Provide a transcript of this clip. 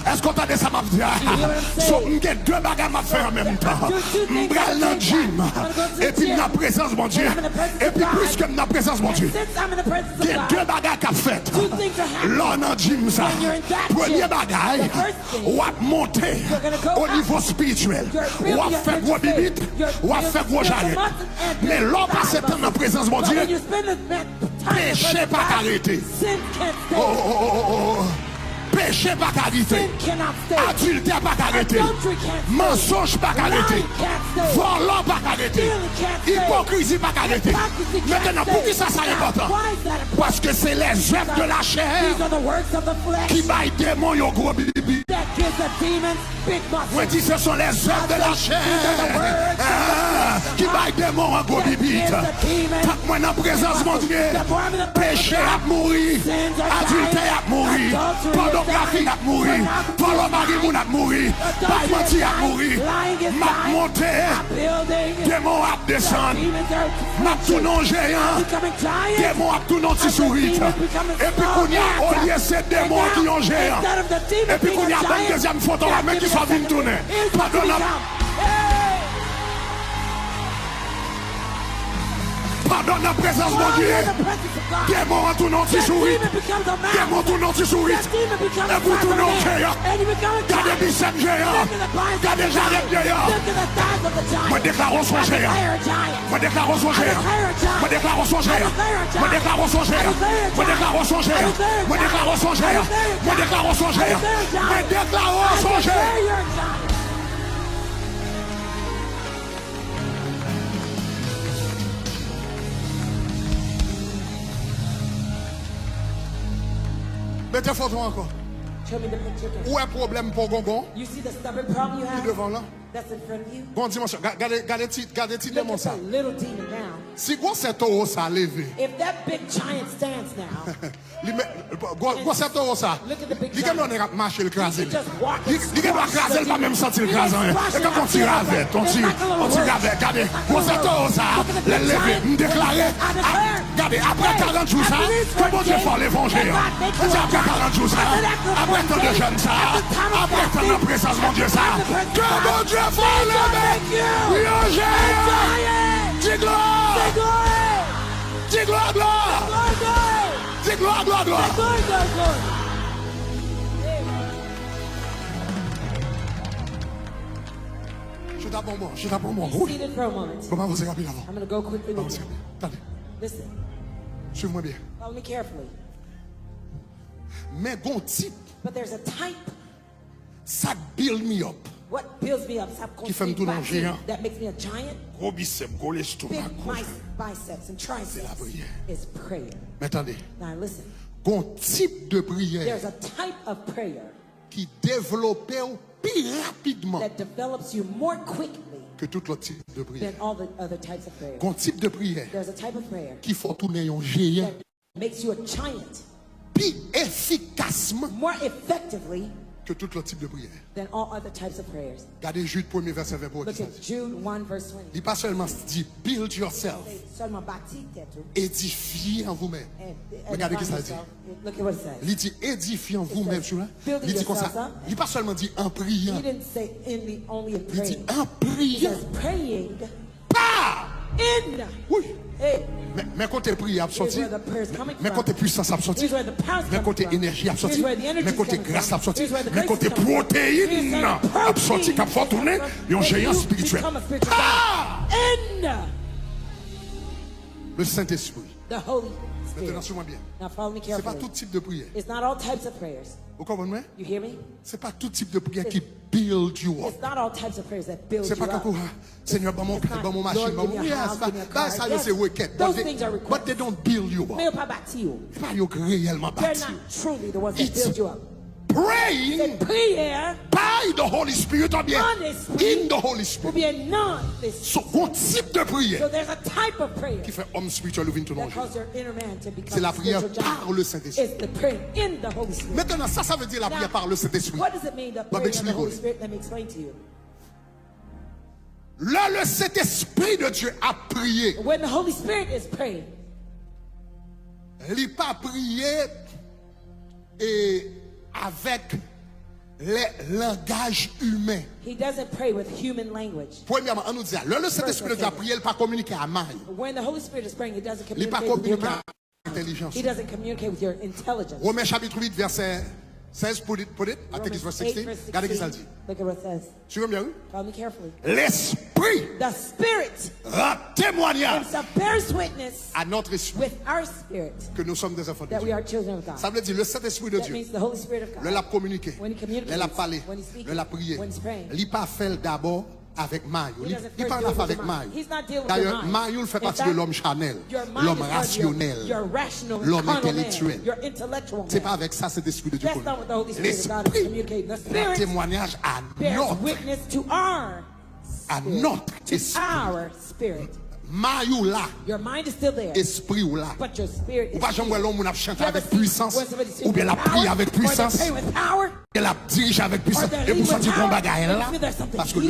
Est-ce qu'on t'a dit ça m'a dit? So, j'ai deux bagages à faire en même temps. M'bral dans le gym. Et puis dans la présence mon Dieu. Et puis plus que dans la présence mon Dieu. J'ai deux bagages à faire. Là dans le gym ça. Premier bagage, on va monter au niveau spirituel. On va faire gros bibites. On va faire gros jarret. Mais là passe temps dans la présence mon Dieu. Péché pas arrêter. Péché pas arrêter. Adultère pas arrêter. Mensonge pas arrêter. Volant pas arrêter. Hypocrisie pas arrêter. Maintenant, pour qui ça c'est important? Parce que c'est les œuvres de la chair qui baillent démons au gros bibi. Moi dis ce sont les œuvres de la chair qui baillent démons en gros bibi. Quand moi dans présence mon Dieu, péché a mouru, adultère a mouru, pornographie a mouru, follow mari moun a mouru, pas menti a mouru, m'a monté, démon a descendu, m'a tout non géant, démon a tout non petit souris, et puis qu'on y a au lieu c'est démon qui ont géant, et puis qu'on y a une deuxième photo la main qui soit venue tourner. Pardonne la présence de Dieu. Démon en tout nom qui sourit. Démon tout nom qui sourit. Et vous tout nom géant. Gardez Bissem géant. Gardez Jarret géant. Moi déclare son géant. Moi déclare son géant. Moi déclare son géant. Moi déclare son géant. Moi déclare son géant. Moi déclare son géant. Moi déclare son géant. Moi déclare son géant. Mettez photo encore. Où est le problème pour Gongon? You see the stubborn problem you have? Devant là. That's in front of you. Bon dimanche, regardez petit démon ça. Little demon now. Si gros c'est taureau ça levé. If that big giant stands now. Gros c'est taureau ça. Il quand on est marcher le craser. Il quand on craser pas même sentir le craser. Et quand on tire avec, on tire avec, regardez. Gros c'est taureau ça. Le lever, me déclarer. Regardez, après 40 jours ça, que bon Dieu fait l'évangile. Après 40 jours ça, après tant de jeunes ça, après tant de présence mon Dieu ça. Que bon Dieu fait l'évangile. Dis gloire. Dis gloire, gloire. Dis gloire, gloire, gloire. Je t'apprends moi. Oui. Comment vous êtes rapide avant? I'm going to go quickly with you. Attendez. Listen. Suivez-moi bien. Follow me carefully. Mais gon type. But there's a type. Ça build me up. What builds me up? Qui fait me tourner en géant. That makes me a giant. Gros biceps, gros l'estomac. Big biceps and triceps. Is prayer. Mais attendez. Now listen. Gon type de prière. There's a type of prayer. Qui développe plus rapidement. That develops you more quickly. Que tout l'autre type de prière. Than all the other types of prayer. Gon type de prière. There's a type of prayer. Qui fait tourner un géant. That makes you a giant. Plus efficacement. More effectively. Que tout l'autre type de prière. Than all other types of prayers. Regardez Jude 1er verset 20 pour Look at Jude 1 verse 20. Il pas seulement dit build yourself. Édifiez en vous-même. Regardez ce que ça dit. Look at what it says. Il dit édifiez en vous-même. Il dit comme ça. Il pas seulement dit en priant. He didn't say only in Il dit praying. en priant. He says praying. Pas. In. Oui. Hey. Mais côté prière a sorti. Here's where the prayer's coming Mais from. côté puissance a sorti. Here's where the power's Mais coming côté from. énergie a sorti. Here's where the energy's Mais côté coming grâce from. a sorti. Here's where the Mais grace côté is coming from. protéine Here's where the a sorti. Qui a fait tourner. Il y a un géant spirituel. Ah! In. Le Saint-Esprit. The Holy Maintenant, Spirit. suis-moi bien. Now follow me C'est pas carefully. tout type de prière. It's not all types of prayers. Vous comprenez? You hear me? C'est pas tout type de prière qui build you up. It's not all types of prayers that build C'est you pas up. comme Seigneur, bon mon It's not, bon machine, Lord, bon give me a yes, house, give me a car. ça Yes, c'est wicked. those things are requests. But they don't build you Mais up. pas bâti you. C'est pas yo réellement They're bâti. not truly the ones that It's build you up. Praying The prayer by the Holy Spirit or bien on Spirit in the Holy will Spirit. be a non-this. So, un type de So prière there's a type of prayer qui fait homme spirituel ou vient tout that manger. causes your inner man to become C'est la prière spiritual giant. par le Saint-Esprit. It's the prayer in the Holy Spirit. Maintenant, ça veut dire la prière par le Saint-Esprit. What does it mean, the Bah, prayer in the m'explique. Holy Spirit? Let me explain to you. Là, le Saint-Esprit de Dieu a prié. When the Holy Spirit is praying, Il n'a pas prié et avec les langages humains. He doesn't pray with human language. Premièrement, on nous dit, le Saint-Esprit de prier, il ne pas communiquer à maille. When the Holy Spirit is praying, he doesn't Il ne pas communicate with your communiquer mind. à intelligence. He doesn't communicate with your intelligence. Romains chapitre 8, verset 16, put it. I think it's verse 16. Regardez ce qu'il dit. Look at what it says. Suivez bien, oui? Follow me carefully. L'Esprit The Spirit rend témoignage himself bears witness à notre esprit with our spirit que nous sommes des enfants de that we Dieu. are children of God. Ça veut dire le Saint-Esprit de That Dieu. means the Holy Spirit of God. Le l'a communiqué, When he communicates, le l'a parlé, when he speaks, le l'a prié. when he's praying. Il n'a pas fait d'abord avec Maïo. He Il doesn't n'a first pas deal with avec your Maïo. mind. He's not dealing with D'ailleurs, your mind. Maïo fait In partie de fact, l'homme charnel, your mind l'homme is part of rationnel, your rational, l'homme carnal man, intellectuel. your intellectual C'est man. pas avec ça cet esprit de Dieu. That's not what the Holy Spirit of God is L'Esprit communicating. The rend Spirit témoignage à bears notre, witness to our esprit. our spirit. Maïo là, Your mind is still there, esprit ou là. but your spirit Ou is pas jamais here. l'homme a chanté You ever avec see puissance, when somebody sings ou bien la with prié power, avec or they puissance, pray with power, et la dirige avec or puissance, they et lead pour with sentir qu'on power, bagaille and là, you feel there's something parce que here.